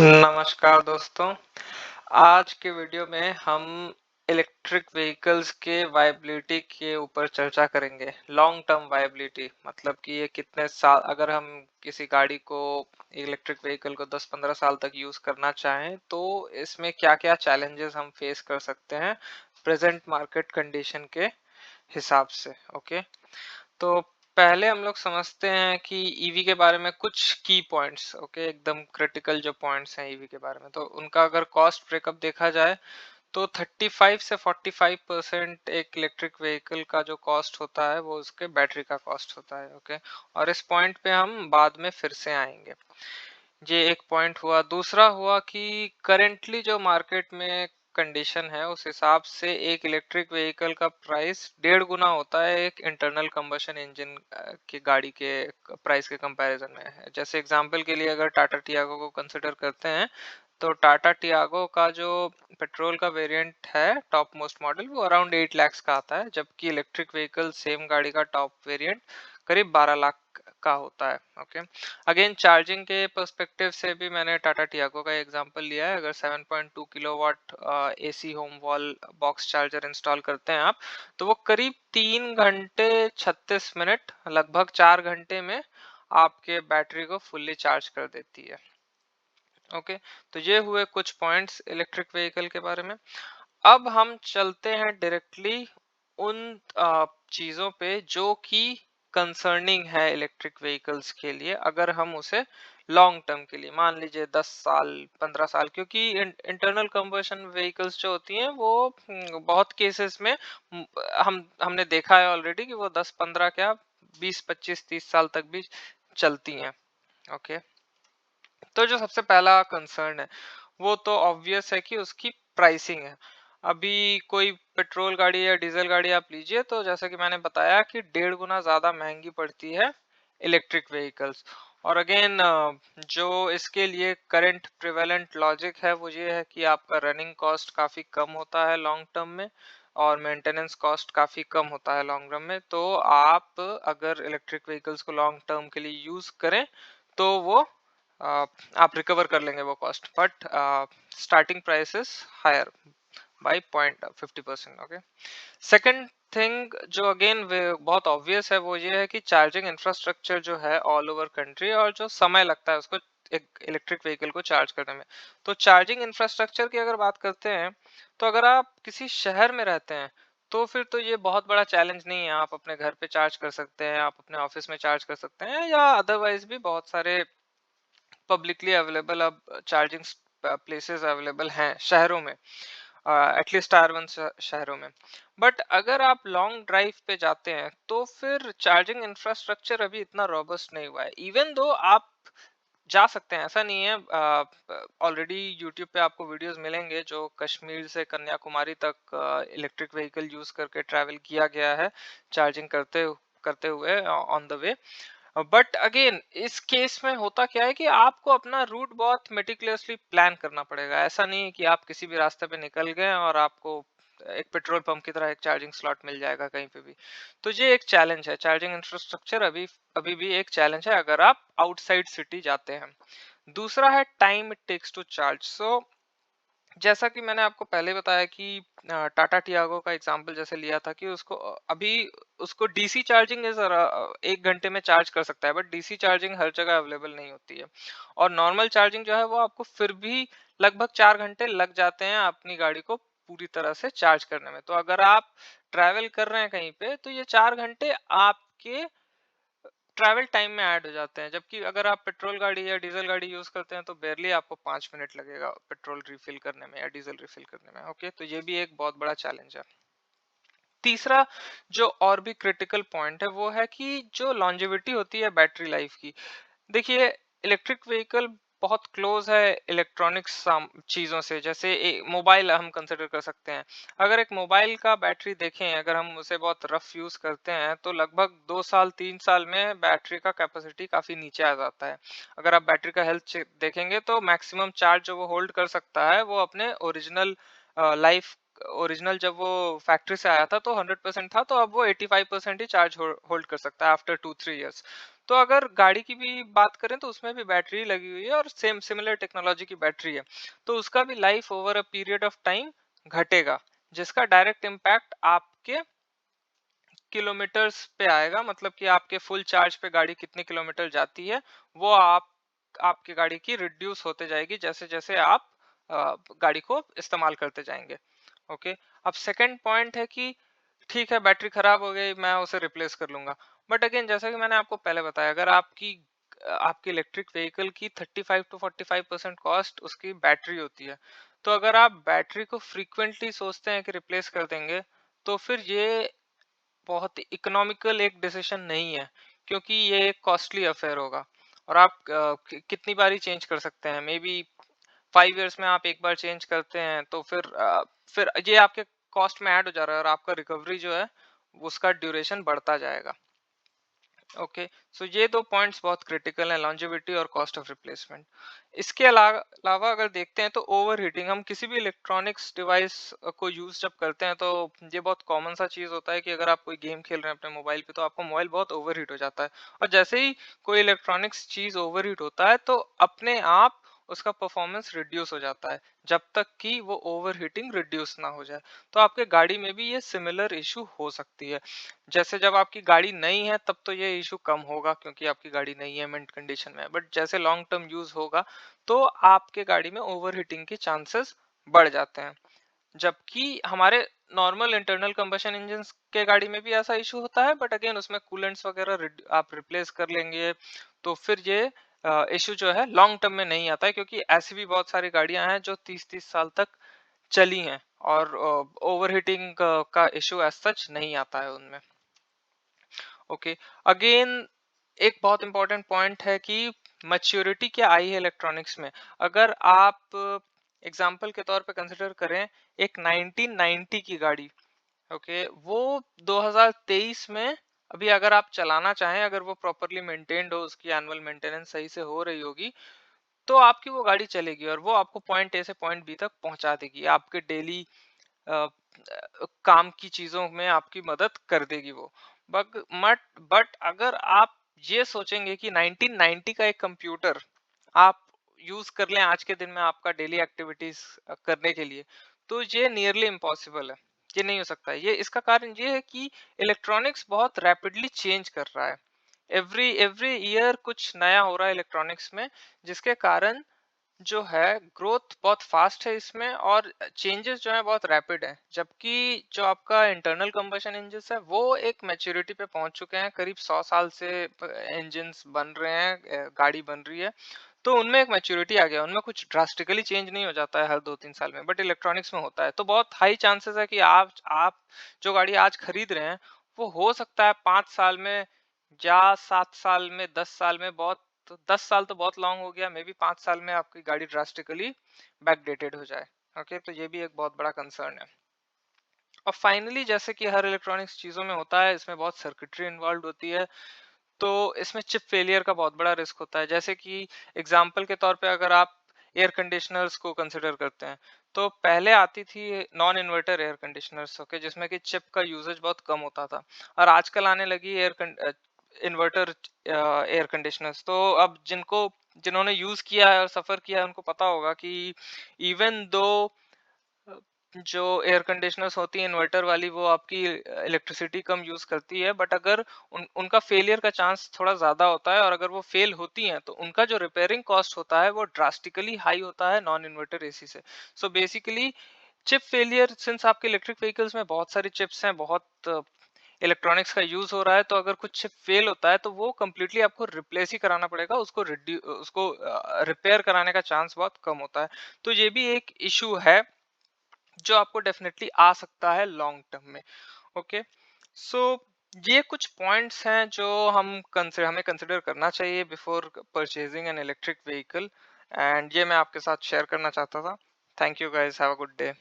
नमस्कार दोस्तों। आज के वीडियो में हम इलेक्ट्रिक व्हीकल्स के वायबिलिटी के ऊपर चर्चा करेंगे। लॉन्ग टर्म वायबिलिटी मतलब कि ये कितने साल, अगर हम किसी गाड़ी को, इलेक्ट्रिक व्हीकल को 10-15 साल तक यूज करना चाहें तो इसमें क्या-क्या चैलेंजेस हम फेस कर सकते हैं प्रेजेंट मार्केट कंडीशन के हिसाब से। ओके, तो पहले हम लोग समझते हैं कि ईवी के बारे में कुछ की पॉइंट्स। ओके, एकदम क्रिटिकल जो पॉइंट्स हैं ईवी के बारे में, तो उनका अगर कॉस्ट ब्रेकअप देखा जाए तो 35 से 45% एक इलेक्ट्रिक व्हीकल का जो कॉस्ट होता है वो उसके बैटरी का कॉस्ट होता है। ओके, और इस पॉइंट पे हम बाद में फिर से आएंगे। ये एक पॉइंट हुआ। दूसरा हुआ कि करेंटली जो मार्केट में कंडीशन है उस हिसाब से एक इलेक्ट्रिक व्हीकल का प्राइस 1.5 गुना होता है एक इंटरनल कंबशन इंजन की गाड़ी के प्राइस के कंपैरिजन में। जैसे एग्जांपल के लिए अगर टाटा टियागो को कंसिडर करते हैं तो टाटा टियागो का जो पेट्रोल का वेरिएंट है टॉप मोस्ट मॉडल वो अराउंड 8 लाख का आता है, जबकि इलेक्ट्रिक व्हीकल सेम गाड़ी का टॉप वेरिएंट करीब 12 लाख का होता है। ओके, अगेन चार्जिंग के पर्सपेक्टिव से भी मैंने टाटा टियागो का एग्जांपल लिया है। अगर 7.2 kilowatt AC home wall box charger install करते हैं आप, तो वो करीब 3 घंटे 36 मिनट, लगभग 4 घंटे में आपके बैटरी को फुल्ली चार्ज कर देती है। ओके, तो ये हुए कुछ पॉइंट्स इलेक्ट्रिक व्हीकल के बारे में। अब हम चलते हैं डायरेक्टली उन चीजों पे जो कि कंसर्निंग है इलेक्ट्रिक व्हीकल्स के लिए, अगर हम उसे लॉन्ग टर्म के लिए मान लीजिए 10 साल 15 साल, क्योंकि इंटरनल कंबशन व्हीकल्स जो होती हैं वो बहुत केसेस में म, हमने देखा है ऑलरेडी कि वो 10-15 क्या 20-25-30 साल तक भी चलती हैं। ओके, तो जो सबसे पहला कंसर्न है वो तो ऑब्वियस है कि उसकी प्राइसिंग है। अभी कोई पेट्रोल गाड़ी या डीजल गाड़ी आप लीजिए तो जैसा कि मैंने बताया कि 1.5 गुना ज्यादा महंगी पड़ती है इलेक्ट्रिक व्हीकल्स। और अगेन जो इसके लिए करंट प्रिवेलेंट लॉजिक है वो ये है कि आपका रनिंग कॉस्ट काफी कम होता है लॉन्ग टर्म में, और मेंटेनेंस कॉस्ट काफी कम होता है लॉन्ग रन में। तो आप अगर इलेक्ट्रिक व्हीकल्स को लॉन्ग टर्म के लिए यूज करें तो वो आप रिकवर कर लेंगे वो cost, but starting price is higher by 0.50%। Okay, second thing जो अगेन बहुत ऑब्वियस है वो ये है कि चार्जिंग इंफ्रास्ट्रक्चर जो है ऑल ओवर कंट्री, और जो समय लगता है उसको एक इलेक्ट्रिक व्हीकल को चार्ज करने में। तो चार्जिंग इंफ्रास्ट्रक्चर की अगर बात करते हैं तो अगर आप किसी शहर में रहते हैं तो फिर तो ये बहुत बड़ा चैलेंज नहीं है, आप अपने घर पे चार्ज कर सकते हैं, आप अपने ऑफिस में चार्ज कर सकते हैं, या अदरवाइज भी बहुत सारे पब्लिकली अवेलेबल अब चार्जिंग प्लेसेस अवेलेबल हैं शहरों में, एटलीस्ट टायर वन शहरों में। बट अगर आप लॉन्ग ड्राइव पे जाते हैं तो फिर चार्जिंग इंफ्रास्ट्रक्चर अभी इतना रोबस्ट नहीं हुआ है। इवन दो आप जा सकते हैं, ऐसा नहीं है। ऑलरेडी यूट्यूब पे आपको वीडियोस मिलेंगे जो कश्मीर से कन्याकुमारी तक इलेक्ट्रिक व्हीकल यूज करके ट्रैवल किया गया है चार्जिंग करते करते हुए on the way. But again इस केस में होता क्या है कि आपको अपना रूट बहुत मेटिकुलसली प्लान करना पड़ेगा। ऐसा नहीं है कि आप किसी भी रास्ते पे निकल गए और आपको एक पेट्रोल पंप की तरह एक चार्जिंग स्लॉट मिल जाएगा कहीं पे भी। तो ये एक चैलेंज है, चार्जिंग इंफ्रास्ट्रक्चर अभी अभी भी एक चैलेंज है अगर आप आउटसाइड सिटी जाते हैं। दूसरा है time it takes to charge. So जैसा कि मैंने आपको पहले बताया कि टाटा टियागो का एग्जांपल जैसे लिया था कि उसको अभी उसको डीसी चार्जिंग इज 1 घंटे में चार्ज कर सकता है, बट डीसी चार्जिंग हर जगह अवेलेबल नहीं होती है। और नॉर्मल चार्जिंग जो है वो आपको फिर भी लगभग 4 घंटे लग जाते हैं अपनी गाड़ी को पूरी तरह से चार्ज करने में। तो अगर आप ट्रैवल कर रहे हैं कहीं पे तो ये 4 घंटे आपके ट्रैवल टाइम में ऐड हो जाते हैं, जबकि अगर आप पेट्रोल गाड़ी या डीजल गाड़ी यूज करते हैं तो बेरली आपको 5 मिनट लगेगा पेट्रोल रिफिल करने में या डीजल रिफिल करने में। ओके, तो ये भी एक बहुत बड़ा चैलेंज है। तीसरा जो और भी क्रिटिकल पॉइंट है वो है कि जो लॉन्जेविटी होती है बैटरी लाइफ की। देखिए, इलेक्ट्रिक व्हीकल बहुत क्लोज है इलेक्ट्रॉनिक्स चीजों से। जैसे मोबाइल हम कंसिडर कर सकते हैं। अगर एक मोबाइल का बैटरी देखें, अगर हम उसे बहुत रफ यूज करते हैं तो लगभग 2 साल 3 साल में बैटरी का कैपेसिटी काफी नीचे आ जाता है। अगर आप बैटरी का हेल्थ देखेंगे तो मैक्सिमम चार्ज जो वो होल्ड कर सकता है वो अपने ओरिजिनल लाइफ, ओरिजिनल जब वो फैक्ट्री से आया था तो 100% था, तो अब वो 85% ही चार्ज होल्ड कर सकता है आफ्टर 2-3 इयर्स। तो अगर गाड़ी की भी बात करें तो उसमें भी बैटरी लगी हुई है और सेम सिमिलर टेक्नोलॉजी की बैटरी है, तो उसका भी life over a period of time घटेगा, जिसका डायरेक्ट इम्पैक्ट आपके किलोमीटर्स पे आएगा। मतलब कि आपके फुल चार्ज पे गाड़ी कितने किलोमीटर जाती है, वो आपकी गाड़ी की रिड्यूस होते जाएगी जैसे जैसे आप गाड़ी को इस्तेमाल करते जाएंगे। ओके। अब सेकंड पॉइंट है कि ठीक है, बैटरी खराब हो गई, मैं उसे रिप्लेस कर लूंगा। बट अगेन, जैसा कि मैंने आपको पहले बताया, अगर आपकी इलेक्ट्रिक व्हीकल की 35 to 45% कॉस्ट उसकी बैटरी होती है, तो अगर आप बैटरी को फ्रीक्वेंटली सोचते हैं कि रिप्लेस कर देंगे, तो फिर ये बहुत इकोनॉमिकल एक डिसीजन नहीं है, क्योंकि ये एक कॉस्टली अफेयर होगा। और आप कितनी बार ही चेंज कर सकते हैं? मे बी 5 इयर्स में आप एक बार चेंज करते हैं, तो फिर ये आपके कॉस्ट में ऐड हो जा रहा है और आपका रिकवरी जो है उसका ड्यूरेशन बढ़ता जाएगा। ओके। सो ये दो पॉइंट्स बहुत क्रिटिकल हैं, लॉन्जेविटी और कॉस्ट ऑफ रिप्लेसमेंट। इसके अलावा अगर देखते हैं तो ओवर हीटिंग, हम किसी भी इलेक्ट्रॉनिक्स डिवाइस को यूज जब करते हैं, तो ये बहुत कॉमन सा चीज होता है कि अगर आप कोई गेम खेल रहे हैं अपने मोबाइल पे, तो आपका मोबाइल बहुत ओवर हीट हो जाता है। और जैसे ही कोई इलेक्ट्रॉनिक्स चीज ओवर हीट होता है, तो अपने आप उसका परफॉर्मेंस रिड्यूस हो जाता है, जब तक कि वो ओवर हीटिंग रिड्यूस ना हो जाए। तो आपके गाड़ी में भी ये सिमिलर इशू हो सकती है। जैसे जब आपकी गाड़ी नई है तब तो ये इशू कम होगा, क्योंकि आपकी गाड़ी नई है, मिंट कंडीशन में है। बट जैसे लॉन्ग टर्म यूज होगा, तो आपके गाड़ी में ओवरहीटिंग के चांसेस बढ़ जाते हैं। जबकि हमारे नॉर्मल इंटरनल कंबशन इंजन के गाड़ी में भी ऐसा इशू होता है, बट अगेन उसमें कूलेंट्स वगैरह आप रिप्लेस कर लेंगे, तो फिर ये इशू जो है लॉन्ग टर्म में नहीं आता है, क्योंकि ऐसी भी बहुत सारी गाड़ियां हैं जो 30-30 साल तक चली हैं और ओवरहीटिंग का इशू एज सच नहीं आता है उनमें। ओके। अगेन, एक बहुत इंपॉर्टेंट पॉइंट है कि मैच्योरिटी क्या आई है इलेक्ट्रॉनिक्स में। अगर आप एग्जांपल के तौर पे कंसिडर करें एक 1990 की गाड़ी, ओके, वो 2023 में अभी अगर आप चलाना चाहें, अगर वो प्रॉपरली मेंटेन्ड हो, उसकी एनुअल मेंटेनेंस सही से हो रही होगी, तो आपकी वो गाड़ी चलेगी और वो आपको पॉइंट ए से पॉइंट बी तक पहुंचा देगी, आपके डेली काम की चीजों में आपकी मदद कर देगी वो। बट अगर आप ये सोचेंगे कि 1990 का एक कंप्यूटर आप यूज कर लें आज के दिन में आपका डेली एक्टिविटीज करने के लिए, तो ये नियरली इम्पॉसिबल है। ये नहीं हो सकता है। ये इसका कारण ये है कि इलेक्ट्रॉनिक्स बहुत रैपिडली चेंज कर रहा है। एवरी एवरी ईयर कुछ नया हो रहा है इलेक्ट्रॉनिक्स में, जिसके कारण जो है ग्रोथ बहुत फास्ट है इसमें, और चेंजेस जो है बहुत रैपिड है। जबकि जो आपका इंटरनल कंबशन इंजन है वो एक मैच्योरिटी पे पहुंच चुके हैं, करीब 100 साल से इंजन बन रहे हैं, गाड़ी बन रही है, तो उनमें एक मैच्योरिटी आ गया, उनमें कुछ ड्रास्टिकली चेंज नहीं हो जाता है हर 2-3 साल में, बट इलेक्ट्रॉनिक्स में होता है। तो बहुत हाई चांसेस है कि आप जो गाड़ी आज खरीद रहे हैं, वो हो सकता है 5 साल में या 7 साल में, 10 साल में, बहुत तो 10 साल तो बहुत लॉन्ग हो गया, मे बी 5 साल में आपकी गाड़ी ड्रास्टिकली बैकडेटेड हो जाए। ओके, तो ये भी एक बहुत बड़ा कंसर्न है। और फाइनली, जैसे कि हर इलेक्ट्रॉनिक्स चीजों में होता है, इसमें बहुत सर्किटरी इन्वॉल्व होती है, तो इसमें चिप फेलियर का बहुत बड़ा रिस्क होता है। जैसे कि एग्जाम्पल के तौर पे अगर आप एयर कंडीशनर्स को कंसिडर करते हैं, तो पहले आती थी non inverter air conditioners, okay, जिसमें कि चिप का यूजेज बहुत कम होता था। और आजकल आने लगी इन्वर्टर एयर कंडीशनर्स। तो अब जिन्होंने यूज किया है और सफर किया है, उनको पता होगा कि इवन दो जो एयर कंडीशनर्स होती है इन्वर्टर वाली, वो आपकी इलेक्ट्रिसिटी कम यूज करती है, बट अगर उनका फेलियर का चांस थोड़ा ज्यादा होता है, और अगर वो फेल होती हैं तो उनका जो रिपेयरिंग कॉस्ट होता है वो ड्रास्टिकली हाई होता है नॉन इन्वर्टर एसी से। So basically chip failure, since आपके इलेक्ट्रिक व्हीकल्स में बहुत सारी चिप्स हैं, बहुत इलेक्ट्रॉनिक्स का यूज हो रहा है, तो अगर कुछ चिप फेल होता है तो वो कम्प्लीटली आपको रिप्लेस ही कराना पड़ेगा, उसको रिपेयर कराने का चांस बहुत कम होता है। तो ये भी एक इशू है जो आपको डेफिनेटली आ सकता है लॉन्ग टर्म में। ओके। सो ये कुछ पॉइंट्स हैं जो हमें कंसिडर करना चाहिए before purchasing an electric vehicle, and ये मैं आपके साथ शेयर करना चाहता था। Thank you guys, have a good day.